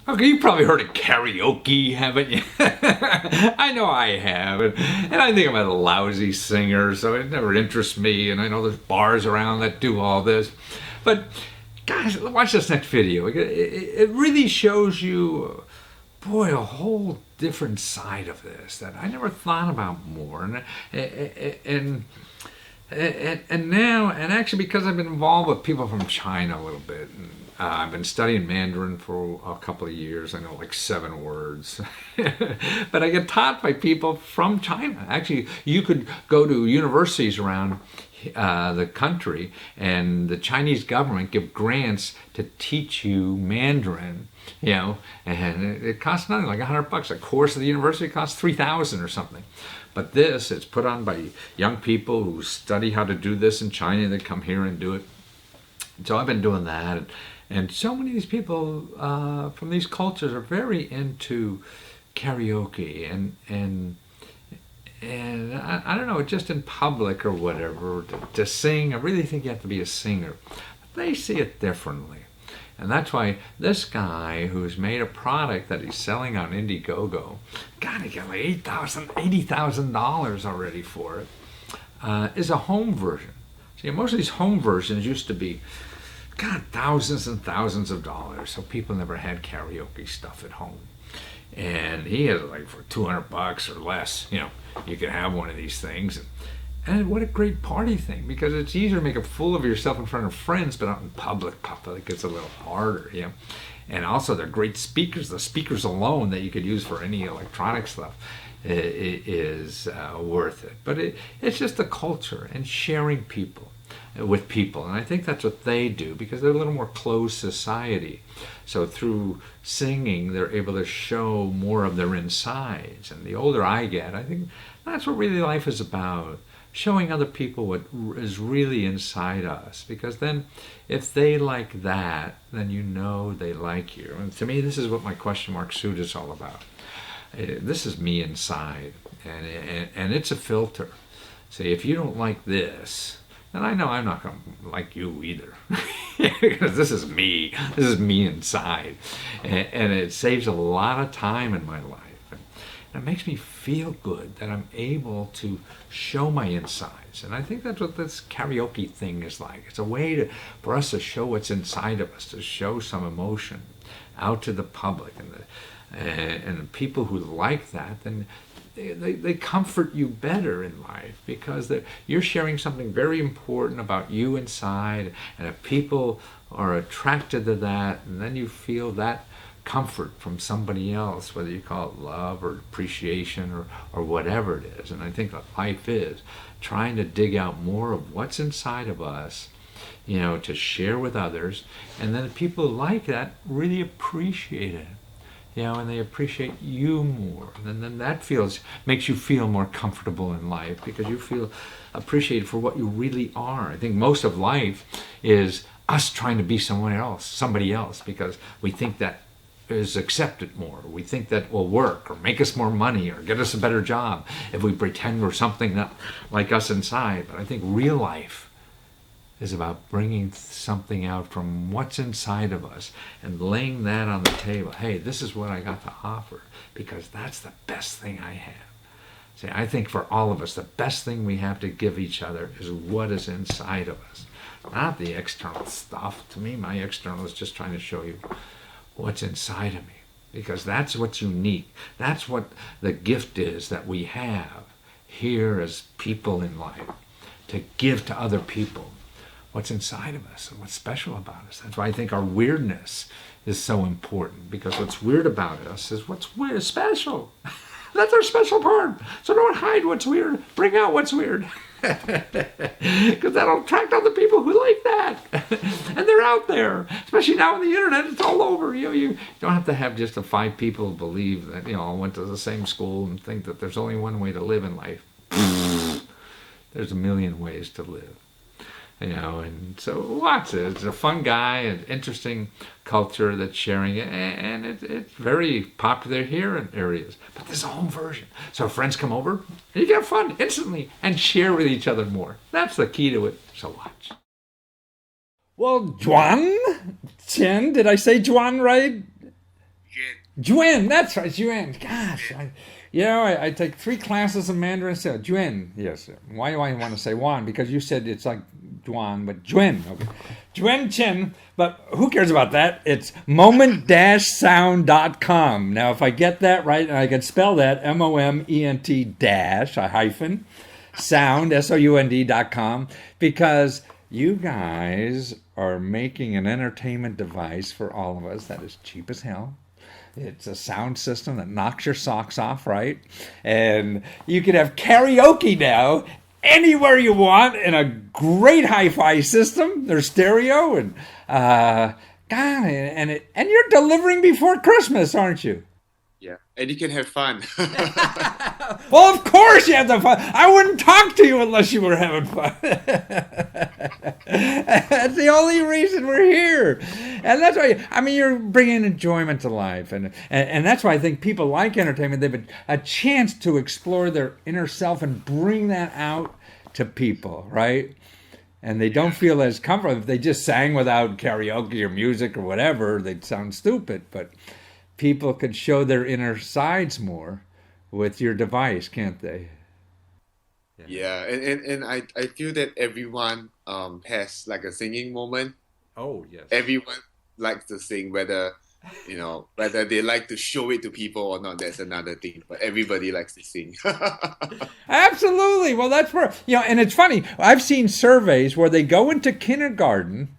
Okay, you've probably heard of karaoke, haven't you? I know I have, and I think I'm a lousy singer, so it never interests me. And I know there's bars around that do all this, but guys, watch this next video. It really shows you, boy, a whole different side of this that I never thought about more. And and now, and actually, because I've been involved with people from China a little bit, and I've been studying Mandarin for a couple of years. I know like 7 words, but I get taught by people from China. Actually, you could go to universities around the country, and the Chinese government give grants to teach you Mandarin. And it costs nothing, like $100. A course at the university costs 3,000 or something. But this, it's put on by young people who study how to do this in China. They come here and do it. So I've been doing that. And so many of these people from these cultures are very into karaoke and I don't know, just in public or whatever, to sing. I really think you have to be a singer. They see it differently. And that's why this guy who's made a product that he's selling on Indiegogo, God, he got like $80,000 already for it, is a home version. See, most of these home versions used to be, God, thousands and thousands of dollars. So people never had karaoke stuff at home. And he has it like for $200 or less. You can have one of these things. And what a great party thing, because it's easier to make a fool of yourself in front of friends, but out in public it's a little harder, And also they're great speakers. The speakers alone that you could use for any electronic stuff is worth it. But it's just the culture and sharing people with people. And I think that's what they do, because they're a little more closed society. So through singing, they're able to show more of their insides. And the older I get, I think that's what really life is about. Showing other people what is really inside us, because then if they like that, then you know they like you. And to me, this is what my question mark suit is all about. This is me inside, and it's a filter. See, if you don't like this, then I know I'm not going to like you either, because this is me inside, and it saves a lot of time in my life. It makes me feel good that I'm able to show my insides. And I think that's what this karaoke thing is like. It's a way for us to show what's inside of us, to show some emotion out to the public. And the people who like that, then they comfort you better in life, because you're sharing something very important about you inside. And if people are attracted to that, and then you feel that comfort from somebody else, whether you call it love or appreciation or whatever it is. And I think that life is trying to dig out more of what's inside of us, to share with others. And then people like that really appreciate it, and they appreciate you more. And then that makes you feel more comfortable in life, because you feel appreciated for what you really are. I think most of life is us trying to be somebody else, because we think that is accepted more. We think that will work or make us more money or get us a better job if we pretend we're something that like us inside. But I think real life is about bringing something out from what's inside of us and laying that on the table. Hey, this is what I got to offer, because that's the best thing I have. See, I think for all of us, the best thing we have to give each other is what is inside of us, not the external stuff. To me, my external is just trying to show you what's inside of me, because that's what's unique. That's what the gift is that we have here as people in life, to give to other people what's inside of us and what's special about us. That's why I think our weirdness is so important, because what's weird about us is what's weird, special. That's our special part. So don't hide what's weird. Bring out what's weird. Because that'll attract other people who like that. And they're out there. Especially now on the internet, it's all over. You don't have to have just 5 people who believe that, all went to the same school and think that there's only one way to live in life. There's a million ways to live. And so watch it. It's a fun guy, an interesting culture that's sharing it, and it's very popular here in areas. But there's a home version. So friends come over, and you get fun instantly and share with each other more. That's the key to it. So watch. Well, Juan? Chen, did I say Juan right? Juan, that's right, Juan. Gosh, I take 3 classes of Mandarin. So Juan, yes. Why do I want to say Juan? Because you said it's like Juan, but Juan. Okay, Juan Chen. But who cares about that? It's moment-sound.com. Now, if I get that right, and I can spell that moment dash a hyphen sound sound.com, because you guys are making an entertainment device for all of us that is cheap as hell. It's a sound system that knocks your socks off, right? And you can have karaoke now anywhere you want in a great hi-fi system. There's stereo and God, and you're delivering before Christmas, aren't you? Yeah, and you can have fun. Well, of course you have the fun. I wouldn't talk to you unless you were having fun. That's the only reason we're here, and that's why. I mean, you're bringing enjoyment to life, and that's why I think people like entertainment. They've a chance to explore their inner self and bring that out to people, right? And they don't feel as comfortable if they just sang without karaoke or music or whatever. They'd sound stupid, but people could show their inner sides more with your device, can't they? Yeah. Yeah, and I feel that everyone has like a singing moment. Oh, yes. Everyone likes to sing, whether whether they like to show it to people or not, that's another thing. But everybody likes to sing. Absolutely. Well, that's where, and it's funny. I've seen surveys where they go into kindergarten,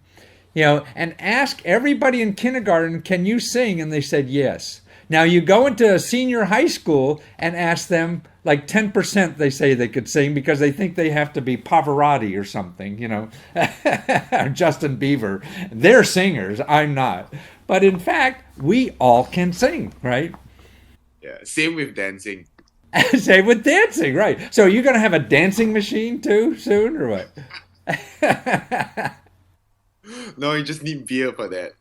and ask everybody in kindergarten, can you sing? And they said yes. Now you go into senior high school and ask them, like 10% they say they could sing because they think they have to be Pavarotti or something, or Justin Bieber. They're singers, I'm not. But in fact, we all can sing, right? Yeah, same with dancing. Same with dancing, right? So you're going to have a dancing machine too soon or what? No, you just need beer for that.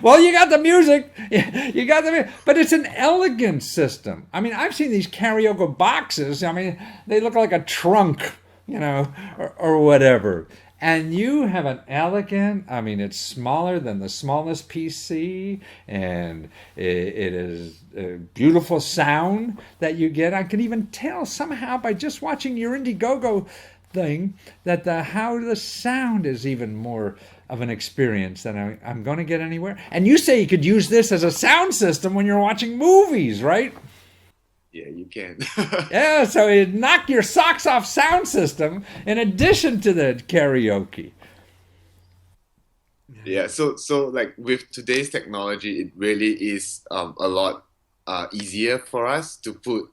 Well, you got the music, you got the, but it's an elegant system. I mean, I've seen these karaoke boxes. I mean, they look like a trunk, or whatever. And you have an elegant. I mean, it's smaller than the smallest PC, and it is a beautiful sound that you get. I can even tell somehow by just watching your Indiegogo thing that how the sound is even more of an experience than I'm going to get anywhere. And you say you could use this as a sound system when you're watching movies, right? Yeah, you can. Yeah, so it knock your socks off sound system in addition to the karaoke. Yeah, so like with today's technology, it really is a lot easier for us to put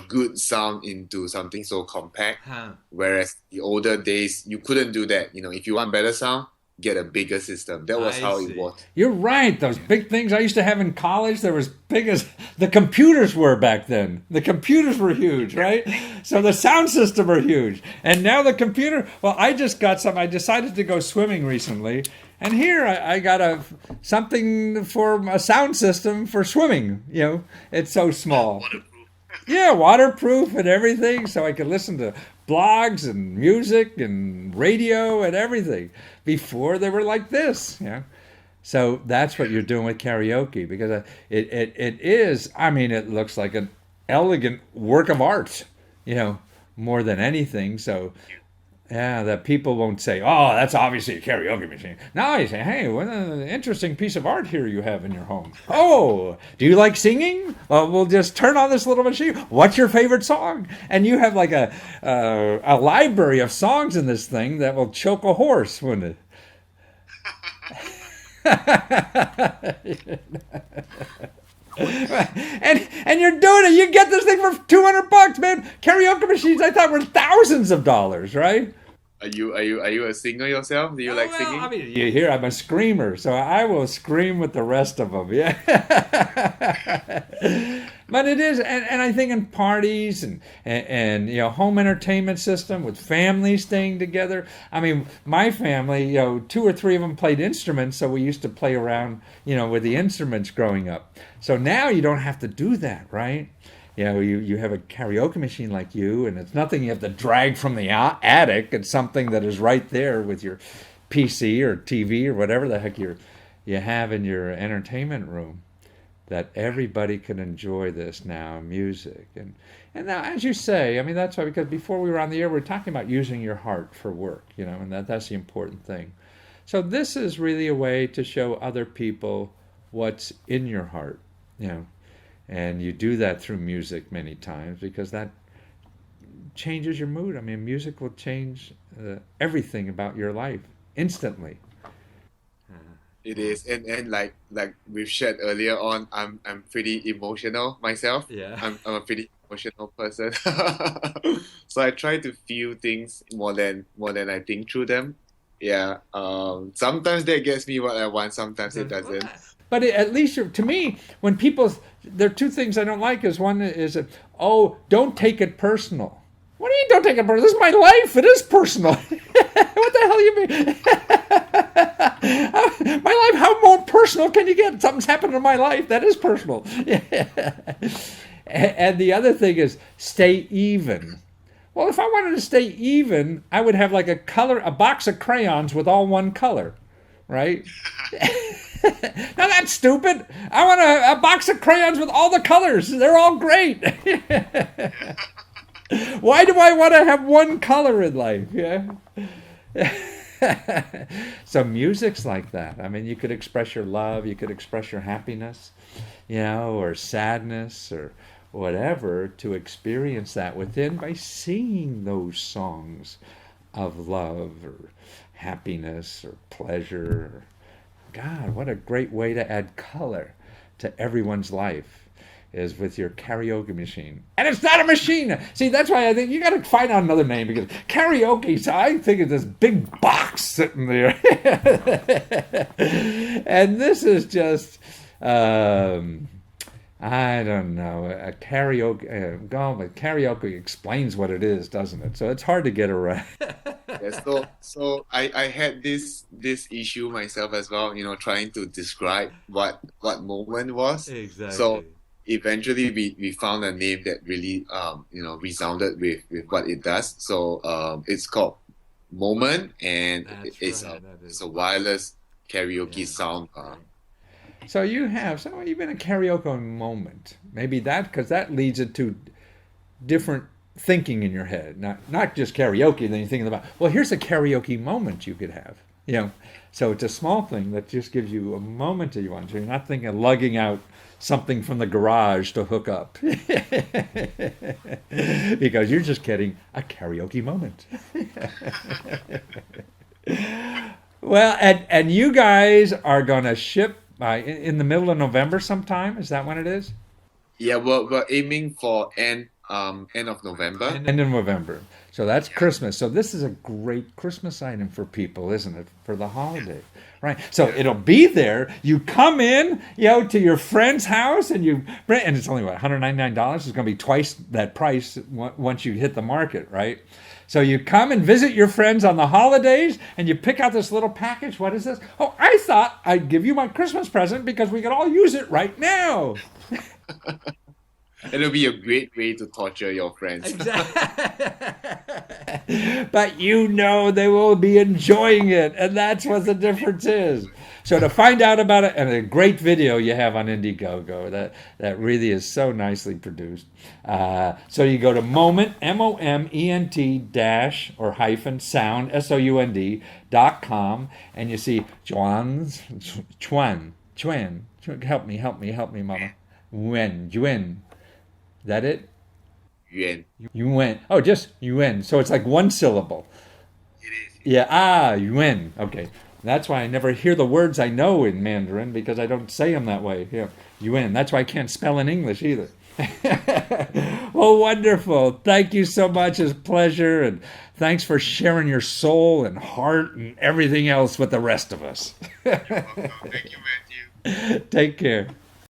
good sound into something so compact. Huh. Whereas the older days, you couldn't do that. If you want better sound, get a bigger system. That was I how see. it was. You're right. Those big things I used to have in college, they were as big as the computers were back then. The computers were huge, right? So the sound system were huge. And now the computer, well, I just got some. I decided to go swimming recently. And here I got something for a sound system for swimming. It's so small. Yeah, waterproof and everything, so I could listen to blogs and music and radio and everything before they were like this. So that's what you're doing with karaoke because it is. I mean, it looks like an elegant work of art. More than anything. So. Yeah, that people won't say, "Oh, that's obviously a karaoke machine." Now you say, "Hey, what an interesting piece of art here you have in your home." Oh, do you like singing? We'll just turn on this little machine. What's your favorite song? And you have like a library of songs in this thing that will choke a horse, wouldn't it? And you're doing it. You get this thing for $200, man. Karaoke machines I thought were thousands of dollars, right? Are you a singer yourself? Do you like Well, singing? I mean, you hear I'm a screamer, so I will scream with the rest of them. Yeah. But it is, and I think in parties and home entertainment system with families staying together. I mean, my family, 2 or 3 of them played instruments, so we used to play around, with the instruments growing up. So now you don't have to do that, right? You have a karaoke machine like you, and it's nothing you have to drag from the attic. It's something that is right there with your PC or TV or whatever the heck you have in your entertainment room, that everybody can enjoy this now, music. And now, as you say, I mean, that's why, because before we were on the air, we were talking about using your heart for work, and that's the important thing. So this is really a way to show other people what's in your heart, and you do that through music many times because that changes your mood. I mean, music will change everything about your life instantly. It is, and like we've shared earlier on, I'm pretty emotional myself. Yeah. I'm a pretty emotional person, so I try to feel things more than I think through them. Yeah. Sometimes that gets me what I want. Sometimes it doesn't. But at least to me, when people, there are two things I don't like. Is one is, oh, don't take it personal. What do you mean, don't take it personal? This is my life. It is personal. What the hell you mean? My life, how more personal can you get? Something's happened in my life. That is personal. And the other thing is stay even. Well, if I wanted to stay even, I would have like a box of crayons with all one color, right? Now that's stupid. I want a box of crayons with all the colors. They're all great. Why do I want to have one color in life? Yeah. So music's like that. I mean, you could express your love, you could express your happiness, or sadness or whatever, to experience that within by singing those songs of love or happiness or pleasure. God, what a great way to add color to everyone's life is with your karaoke machine. And it's not a machine. See, that's why I think you got to find out another name, because karaoke, so I think it's this big box sitting there. And this is just, I don't know, a karaoke. But karaoke explains what it is, doesn't it? So it's hard to get around. Yeah, so I had this issue myself as well, trying to describe what moment was. So eventually we found a name that really resounded with what it does. So it's called Moment, and it's a wireless karaoke sound. So you've been a karaoke moment. Maybe because that leads it to different thinking in your head, not just karaoke. Then you're thinking about, well, here's a karaoke moment you could have. So it's a small thing that just gives you a moment that you want. So you're not thinking of lugging out something from the garage to hook up, because you're just getting a karaoke moment. Well, and you guys are gonna ship in the middle of November sometime. Is that when it is? Yeah, we're aiming for end of November. End of November. So that's Christmas. So this is a great Christmas item for people, isn't it? For the holiday, right? So it'll be there. You come in, to your friend's house, and it's only $199. It's going to be twice that price once you hit the market, right? So you come and visit your friends on the holidays, and you pick out this little package. What is this? Oh, I thought I'd give you my Christmas present because we could all use it right now. It'll be a great way to torture your friends. Exactly. But they will be enjoying it, and that's what the difference is. So to find out about it, and a great video you have on Indiegogo, that really is so nicely produced. So you go to Moment, moment dash or hyphen sound sound.com, and you see Chuan, help me, Mama. Yuan. That it? Yuan. Oh, just yuan. So it's like one syllable. It is. Yeah. Yuan. Okay. That's why I never hear the words I know in Mandarin, because I don't say them that way. Yeah. Yuan. That's why I can't spell in English either. Well, wonderful. Thank you so much. It's a pleasure. And thanks for sharing your soul and heart and everything else with the rest of us. You're welcome. Thank you, Matthew. Take care.